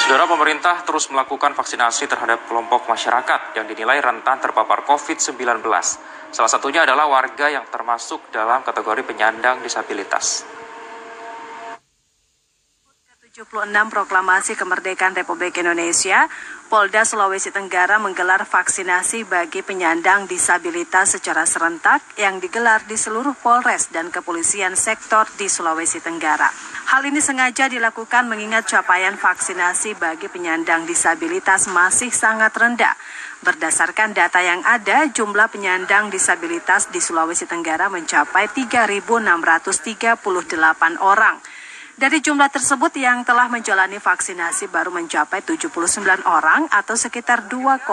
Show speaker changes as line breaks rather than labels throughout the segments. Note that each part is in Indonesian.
Saudara, pemerintah terus melakukan vaksinasi terhadap kelompok masyarakat yang dinilai rentan terpapar COVID-19. Salah satunya adalah warga yang termasuk dalam kategori penyandang disabilitas.
76 Proklamasi Kemerdekaan Republik Indonesia, Polda Sulawesi Tenggara menggelar vaksinasi bagi penyandang disabilitas secara serentak yang digelar di seluruh Polres dan Kepolisian sektor di Sulawesi Tenggara. Hal ini sengaja dilakukan mengingat capaian vaksinasi bagi penyandang disabilitas masih sangat rendah. Berdasarkan data yang ada, jumlah penyandang disabilitas di Sulawesi Tenggara mencapai 3.638 orang. Dari jumlah tersebut yang telah menjalani vaksinasi baru mencapai 79 orang atau sekitar 2,1%.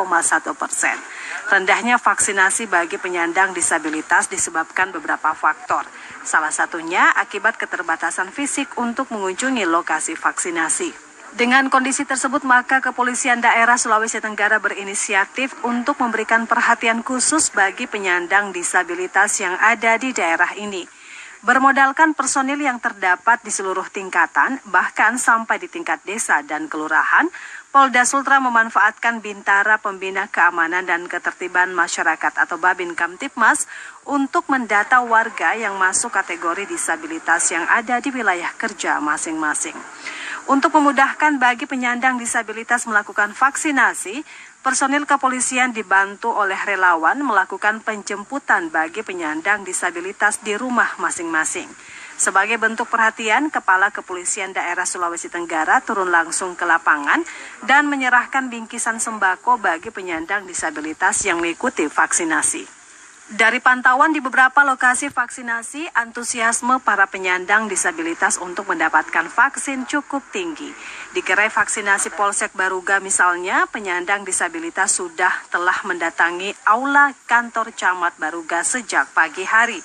Rendahnya vaksinasi bagi penyandang disabilitas disebabkan beberapa faktor. Salah satunya akibat keterbatasan fisik untuk mengunjungi lokasi vaksinasi. Dengan kondisi tersebut, maka Kepolisian Daerah Sulawesi Tenggara berinisiatif untuk memberikan perhatian khusus bagi penyandang disabilitas yang ada di daerah ini. Bermodalkan personil yang terdapat di seluruh tingkatan, bahkan sampai di tingkat desa dan kelurahan, Polda Sultra memanfaatkan Bintara Pembina Keamanan dan Ketertiban Masyarakat atau Babin Kamtibmas untuk mendata warga yang masuk kategori disabilitas yang ada di wilayah kerja masing-masing. Untuk memudahkan bagi penyandang disabilitas melakukan vaksinasi, personil kepolisian dibantu oleh relawan melakukan penjemputan bagi penyandang disabilitas di rumah masing-masing. Sebagai bentuk perhatian, Kepala Kepolisian Daerah Sulawesi Tenggara turun langsung ke lapangan dan menyerahkan bingkisan sembako bagi penyandang disabilitas yang mengikuti vaksinasi. Dari pantauan di beberapa lokasi vaksinasi, antusiasme para penyandang disabilitas untuk mendapatkan vaksin cukup tinggi. Di gerai vaksinasi Polsek Baruga misalnya, penyandang disabilitas telah mendatangi aula kantor Camat Baruga sejak pagi hari.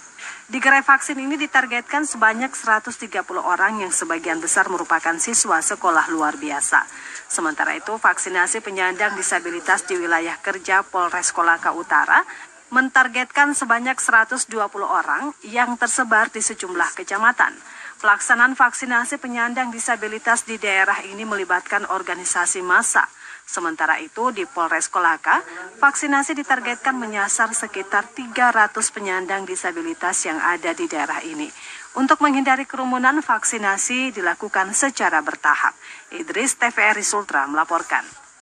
Di gerai vaksin ini ditargetkan sebanyak 130 orang yang sebagian besar merupakan siswa sekolah luar biasa. Sementara itu, vaksinasi penyandang disabilitas di wilayah kerja Polres Kolaka Utara mentargetkan sebanyak 120 orang yang tersebar di sejumlah kecamatan. Pelaksanaan vaksinasi penyandang disabilitas di daerah ini melibatkan organisasi massa. Sementara itu, di Polres Kolaka, vaksinasi ditargetkan menyasar sekitar 300 penyandang disabilitas yang ada di daerah ini. Untuk menghindari kerumunan, vaksinasi dilakukan secara bertahap. Idris, TVRI Sultra melaporkan.